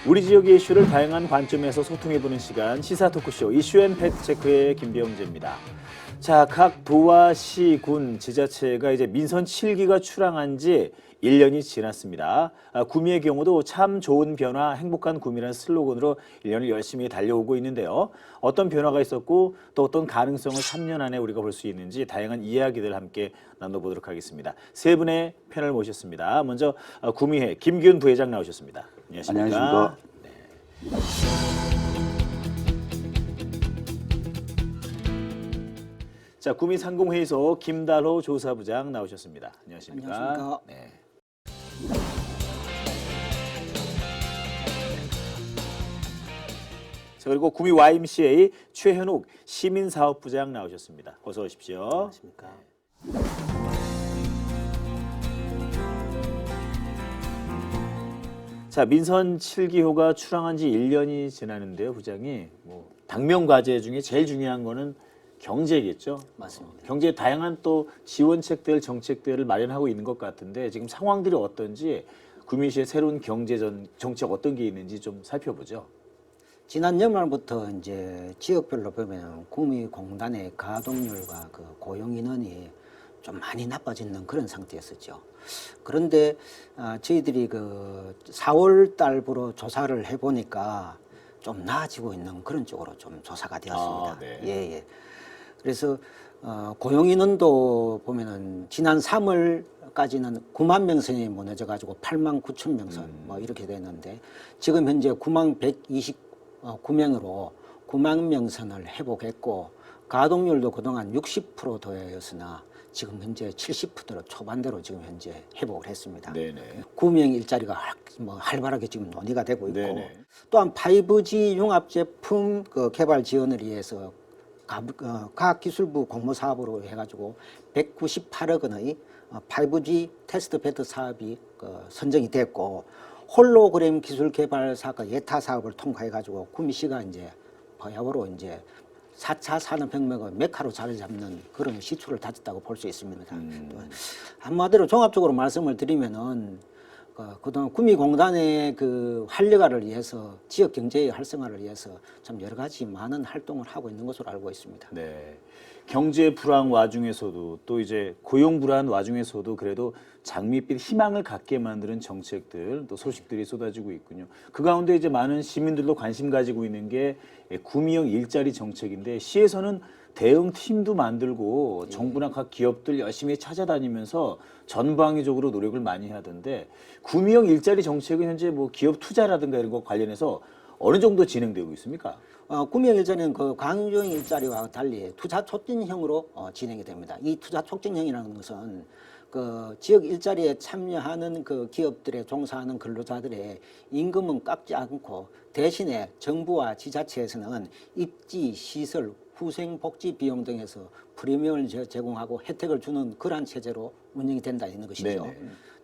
우리 지역의 이슈를 다양한 관점에서 소통해보는 시간 시사 토크쇼 이슈앤 팩트체크의 김병재입니다. 자, 각 도와 시, 군, 지자체가 이제 민선 7기가 출항한 지 1년이 지났습니다. 구미의 경우도 참 좋은 변화, 행복한 구미라는 슬로건으로 1년을 열심히 달려오고 있는데요. 어떤 변화가 있었고 또 어떤 가능성을 3년 안에 우리가 볼 수 있는지 다양한 이야기들 함께 나눠보도록 하겠습니다. 세 분의 패널 모셨습니다. 먼저 구미회 김기훈 부회장 나오셨습니다. 안녕하십니까? 자, 구미 상공회의소 김달호 조사부장 나오셨습니다. 안녕하십니까? 안녕하십니까? 네. 자, 그리고 구미 YMCA 최현욱 시민사업부장 나오셨습니다. 어서 오십시오. 안녕하십니까? 자, 민선 7기호가 출항한 지 1년이 지나는데요, 부장이. 당면 과제 중에 제일 중요한 거는 경제겠죠. 맞습니다. 경제에 다양한 또 지원책들, 정책들을 마련하고 있는 것 같은데 지금 상황들이 어떤지 구미시의 새로운 경제 정책 어떤 게 있는지 좀 살펴보죠. 지난 연말부터 이제 지역별로 보면 구미 공단의 가동률과 그 고용 인원이 좀 많이 나빠지는 그런 상태였었죠. 그런데 저희들이 그 4월 달부로 조사를 해보니까 좀 나아지고 있는 그런 쪽으로 좀 조사가 되었습니다. 네. 예. 그래서 고용 인원도 보면은 지난 3월까지는 9만 명선이 무너져 가지고 8만 9천 명선 뭐 이렇게 됐는데 지금 현재 9만 129명으로 9만 명선을 회복했고 가동률도 그동안 60% 도였으나 지금 현재 70% 초반대로 지금 현재 회복을 했습니다. 네네. 구명 일자리가 활발하게 지금 논의가 되고 있고 네네. 또한 5G 융합 제품 그 개발 지원을 위해서 과학기술부 공모사업으로 해가지고 198억 원의 5G 테스트 베드 사업이 선정이 됐고 홀로그램 기술 개발 사업 예타 사업을 통과해가지고 구미시가 이제 바야흐로 이제 4차 산업혁명의 메카로 자리 잡는 그런 시초를 다졌다고 볼 수 있습니다. 또 한마디로 종합적으로 말씀을 드리면은 그동안 구미공단의 그 활력화를 위해서 지역 경제의 활성화를 위해서 참 여러 가지 많은 활동을 하고 있는 것으로 알고 있습니다. 네. 경제 불황 와중에서도 또 이제 고용 불안 와중에서도 그래도 장밋빛 희망을 갖게 만드는 정책들 또 소식들이 쏟아지고 있군요. 그 가운데 이제 많은 시민들도 관심 가지고 있는 게 구미형 일자리 정책인데 시에서는 대응 팀도 만들고 정부나 각 기업들 열심히 찾아다니면서 전방위적으로 노력을 많이 하던데 구미형 일자리 정책은 현재 뭐 기업 투자라든가 이런 거 관련해서 어느 정도 진행되고 있습니까? 구미형 일자리는 그 강조형 일자리와 달리 투자 촉진형으로 진행이 됩니다. 이 투자 촉진형이라는 것은 그 지역 일자리에 참여하는 그 기업들에 종사하는 근로자들의 임금은 깎지 않고 대신에 정부와 지자체에서는 입지, 시설, 후생복지 비용 등에서 프리미엄을 제공하고 혜택을 주는 그러한 체제로 운영이 된다 있는 것이죠. 네네.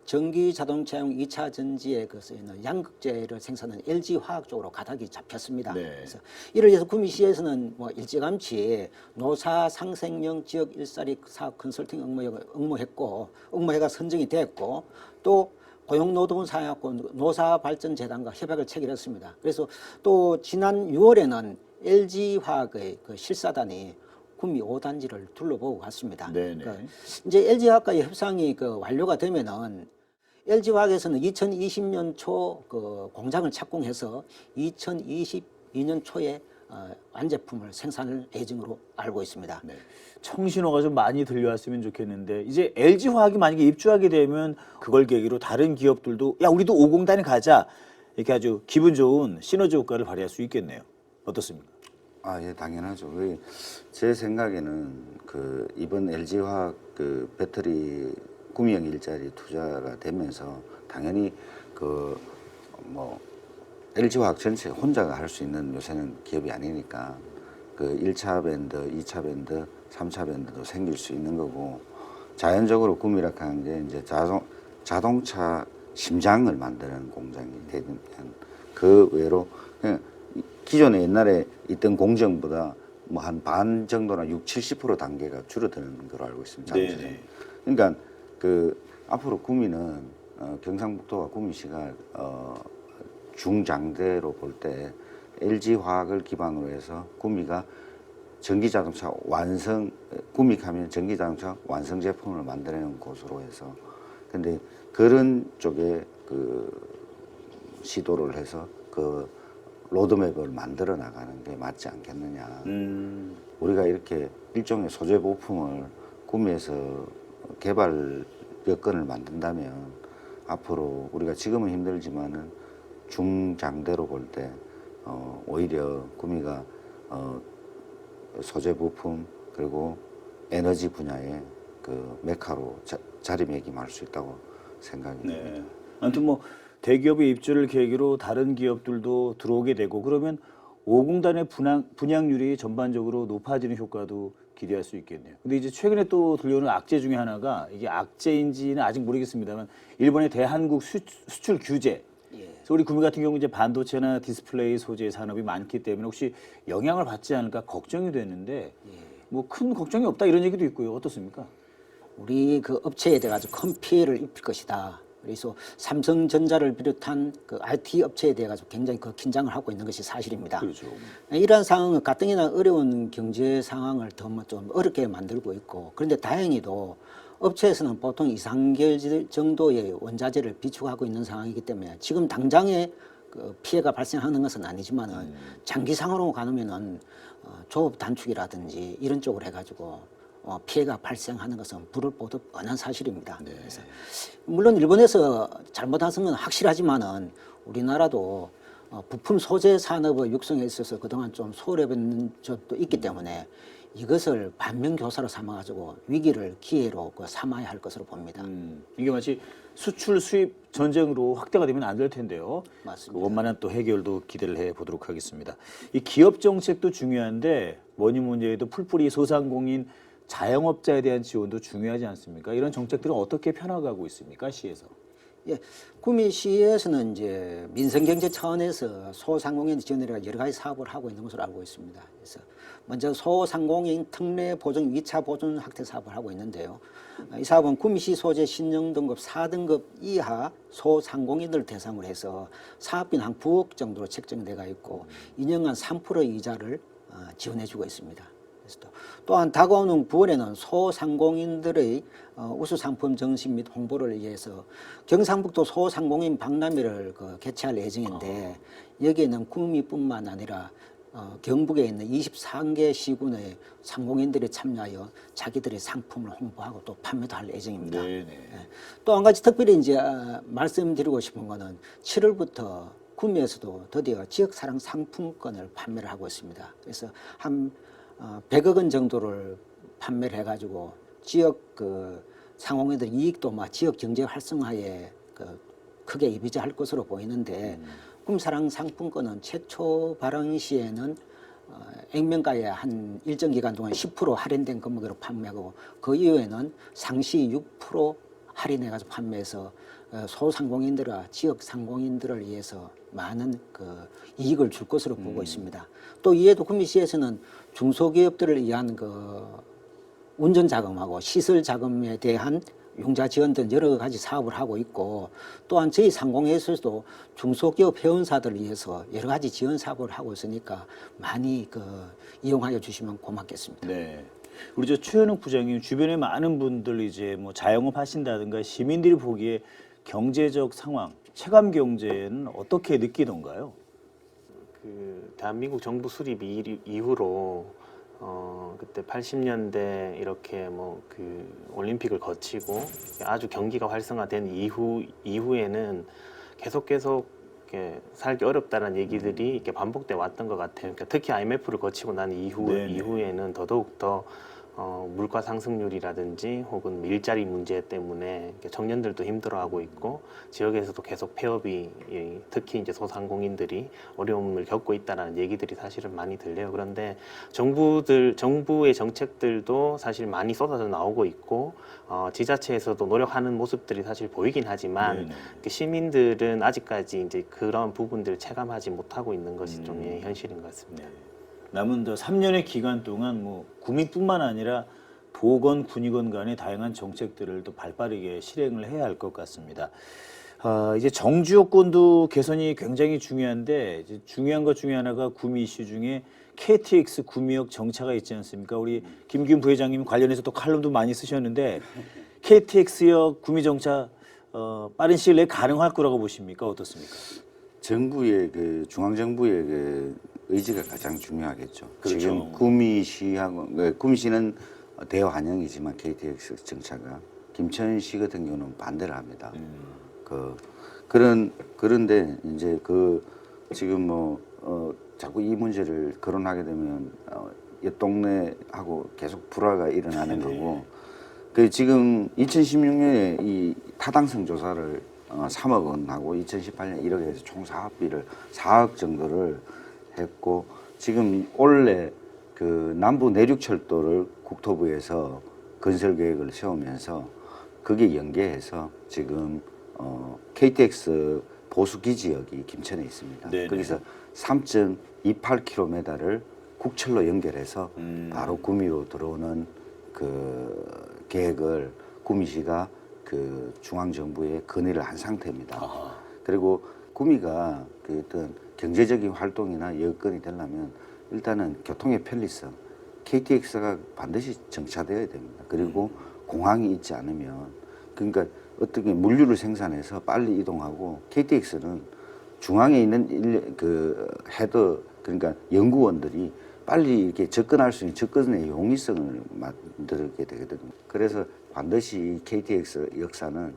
전기 자동차용 2차 전지에 그 쓰이는 양극재를 생산하는 LG화학 쪽으로 가닥이 잡혔습니다. 네. 그래서 이를 위해서 구미시에서는 뭐 일찌감치 노사 상생형 지역 일자리 사업 컨설팅 응모회가 선정이 됐고 또 고용노동사회하고 노사발전재단과 협약을 체결했습니다. 그래서 또 지난 6월에는 LG화학의 그 실사단이 구미 5단지를 둘러보고 갔습니다. 네네. 그러니까 이제 LG화학과의 협상이 그 완료가 되면은 LG화학에서는 2020년 초 그 공장을 착공해서 2022년 초에 완제품을 생산할 예정으로 알고 있습니다. 네. 청신호가 좀 많이 들려왔으면 좋겠는데 이제 LG화학이 만약에 입주하게 되면 그걸 계기로 다른 기업들도 야 우리도 5공단에 가자 이렇게 아주 기분 좋은 시너지 효과를 발휘할 수 있겠네요. 어떻습니까? 예, 당연하죠. 제 생각에는 그 이번 LG화학 그 배터리 구미형 일자리 투자가 되면서 당연히 LG화학 전체 혼자가 할 수 있는 요새는 기업이 아니니까 그 1차 밴드, 2차 밴드, 3차 밴드도 생길 수 있는 거고 자연적으로 구미라 하는 게 이제 자동차 심장을 만드는 공장이 되면 그 외로 그냥 기존에 옛날에 있던 공정보다 뭐 한 반 정도나 60~70% 단계가 줄어드는 걸로 알고 있습니다. 네. 그러니까 그 앞으로 구미는 경상북도와 구미시가 중장대로 볼 때 LG화학을 기반으로 해서 구미가 전기자동차 완성, 구미하면 전기자동차 완성 제품을 만드는 곳으로 해서, 근데 그런 쪽에 그 시도를 해서 그 로드맵을 만들어 나가는 게 맞지 않겠느냐. 우리가 이렇게 일종의 소재 부품을 구미에서 개발 여건을 만든다면 앞으로 우리가 지금은 힘들지만은 중장대로 볼 때 오히려 구미가 소재 부품 그리고 에너지 분야의 그 메카로 자리매김할 수 있다고 생각이 듭니다. 네. 아무튼 뭐 대기업의 입주를 계기로 다른 기업들도 들어오게 되고 그러면 5공단의 분양률이 전반적으로 높아지는 효과도 기대할 수 있겠네요. 근데 이제 최근에 또 들려오는 악재 중에 하나가 이게 악재인지는 아직 모르겠습니다만 일본의 대한국 수출 규제. 그래서 우리 구미 같은 경우 이제 반도체나 디스플레이 소재 산업이 많기 때문에 혹시 영향을 받지 않을까 걱정이 되는데 뭐 큰 걱정이 없다 이런 얘기도 있고요. 어떻습니까? 우리 그 업체에 대해 가지고 큰 피해를 입힐 것이다. 그래서 삼성전자를 비롯한 그 IT 업체에 대해 가지고 굉장히 그 긴장을 하고 있는 것이 사실입니다. 그렇죠. 이러한 상황은 가뜩이나 어려운 경제 상황을 더 좀 어렵게 만들고 있고, 그런데 다행히도 업체에서는 보통 2~3개월 정도의 원자재를 비축하고 있는 상황이기 때문에 지금 당장에 그 피해가 발생하는 것은 아니지만은 장기상으로 가면은 조업 단축이라든지 이런 쪽으로 해가지고 피해가 발생하는 것은 불을 보듯 뻔한 사실입니다. 그래서 물론 일본에서 잘못한 건 확실하지만은 우리나라도 부품 소재 산업의 육성에 있어서 그동안 좀 소홀했던 적도 있기 때문에 이것을 반면교사로 삼아가지고 위기를 기회로 삼아야 할 것으로 봅니다. 이게 마치 수출 수입 전쟁으로 확대가 되면 안 될 텐데요. 맞습니다. 그 원만한 또 해결도 기대를 해 보도록 하겠습니다. 이 기업 정책도 중요한데 뭐니 뭐니 해도 풀뿌리 소상공인 자영업자에 대한 지원도 중요하지 않습니까? 이런 정책들은 어떻게 펴나가고 있습니까, 시에서? 예, 구미시에서는 이제 민생경제 차원에서 소상공인 지원이라 여러 가지 사업을 하고 있는 것으로 알고 있습니다. 그래서 먼저 소상공인 특례 보증 2차 보증 확대 사업을 하고 있는데요. 이 사업은 구미시 소재 신용 등급 4등급 이하 소상공인들 대상으로 해서 사업비는 한 9억 정도로 책정돼가 있고 2년간 3% 이자를 지원해주고 있습니다. 또한 다가오는 9월에는 소상공인들의 우수 상품 정신 및 홍보를 위해서 경상북도 소상공인 박람회를 개최할 예정인데 여기에는 구미뿐만 아니라 경북에 있는 23개 시군의 상공인들이 참여하여 자기들의 상품을 홍보하고 또 판매도 할 예정입니다. 또 한 가지 특별히 이제 말씀드리고 싶은 거는 7월부터 구미에서도 드디어 지역사랑 상품권을 판매를 하고 있습니다. 그래서 한 100억 원 정도를 판매를 해가지고 지역 그 상공인들 이익도 지역 경제 활성화에 크게 이비지할 것으로 보이는데 구미사랑 상품권은 최초 발행 시에는 액면가에 한 일정 기간 동안 10% 할인된 금액으로 판매하고 그 이후에는 상시 6% 할인해가지고 판매해서 소상공인들과 지역 상공인들을 위해서 많은 그 이익을 줄 것으로 보고 있습니다. 또 이에도 구미시에서는 중소기업들을 위한 그 운전 자금하고 시설 자금에 대한 융자 지원 등 여러 가지 사업을 하고 있고 또한 저희 상공회에서도 중소기업 회원사들을 위해서 여러 가지 지원 사업을 하고 있으니까 많이 이용하여 주시면 고맙겠습니다. 네. 우리 저 최현욱 부장님 주변에 많은 분들 이제 뭐 자영업 하신다든가 시민들이 보기에 경제적 상황, 체감 경제는 어떻게 느끼던가요? 그 대한민국 정부 수립 이후로 그때 80년대 이렇게 뭐 그 올림픽을 거치고 아주 경기가 활성화된 이후에는 계속 이렇게 살기 어렵다는 얘기들이 이렇게 반복돼 왔던 것 같아요. 그러니까 특히 IMF를 거치고 난 이후에는 더더욱 더 물가 상승률이라든지 혹은 일자리 문제 때문에 청년들도 힘들어하고 있고 지역에서도 계속 폐업이 특히 이제 소상공인들이 어려움을 겪고 있다는 얘기들이 사실은 많이 들려요. 그런데 정부의 정책들도 사실 많이 쏟아져 나오고 있고 지자체에서도 노력하는 모습들이 사실 보이긴 하지만 시민들은 아직까지 이제 그런 부분들을 체감하지 못하고 있는 것이 좀 현실인 것 같습니다. 남은 더 3년의 기간 동안 뭐 구미뿐만 아니라 도건, 군의건 간의 다양한 정책들을 또 발빠르게 실행을 해야 할 것 같습니다. 이제 정주 여건도 개선이 굉장히 중요한데 이제 중요한 것 중에 하나가 구미 이슈 중에 KTX 구미역 정차가 있지 않습니까? 우리 김기훈 부회장님 관련해서 또 칼럼도 많이 쓰셨는데 KTX역 구미 정차 빠른 시일 내에 가능할 거라고 보십니까? 어떻습니까? 정부의 그 중앙 정부의 그 의지가 가장 중요하겠죠. 그렇죠. 지금 구미시하고 구미시는 대환영이지만 KTX 정차가 김천시 같은 경우는 반대를 합니다. 그런데 이제 지금 자꾸 이 문제를 거론하게 되면 옆 동네하고 계속 불화가 일어나는 거고. 그 지금 2016년에 이 타당성 조사를 3억 원하고 2018년 1억에 해서 총 사업비를 4억 정도를 했고 지금 올해 그 남부 내륙철도를 국토부에서 건설 계획을 세우면서 그게 연계해서 지금 KTX 보수기 지역이 김천에 있습니다. 네네. 거기서 3.28km를 국철로 연결해서 바로 구미로 들어오는 그 계획을 구미시가 그 중앙정부에 건의를 한 상태입니다. 그리고 구미가 그 어떤 경제적인 활동이나 여건이 되려면 일단은 교통의 편리성, KTX가 반드시 정차되어야 됩니다. 그리고 공항이 있지 않으면 그러니까 어떻게 물류를 생산해서 빨리 이동하고 KTX는 중앙에 있는 그 헤더 그러니까 연구원들이 빨리 이렇게 접근할 수 있는 접근의 용이성을 만들게 되거든요. 그래서 반드시 KTX 역사는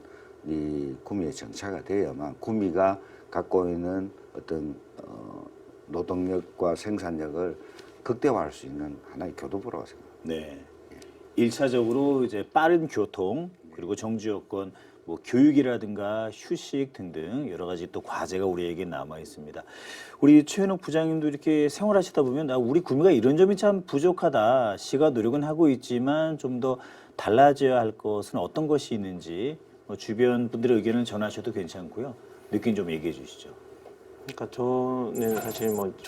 이 구미에 정차가 되어야만 구미가 갖고 있는 어떤 노동력과 생산력을 극대화할 수 있는 하나의 교두보라고 생각합니다. 네. 1차적으로 이제 빠른 교통 그리고 정주 여건 뭐 교육이라든가 휴식 등등 여러 가지 또 과제가 우리에게 남아 있습니다. 우리 최현욱 부장님도 이렇게 생활하시다 보면 우리 구미가 이런 점이 참 부족하다. 시가 노력은 하고 있지만 좀 더 달라져야 할 것은 어떤 것이 있는지 주변 분들의 의견을 전하셔도 괜찮고요. 느낌 좀 얘기해 주시죠. 그러니까 저는 사실 뭐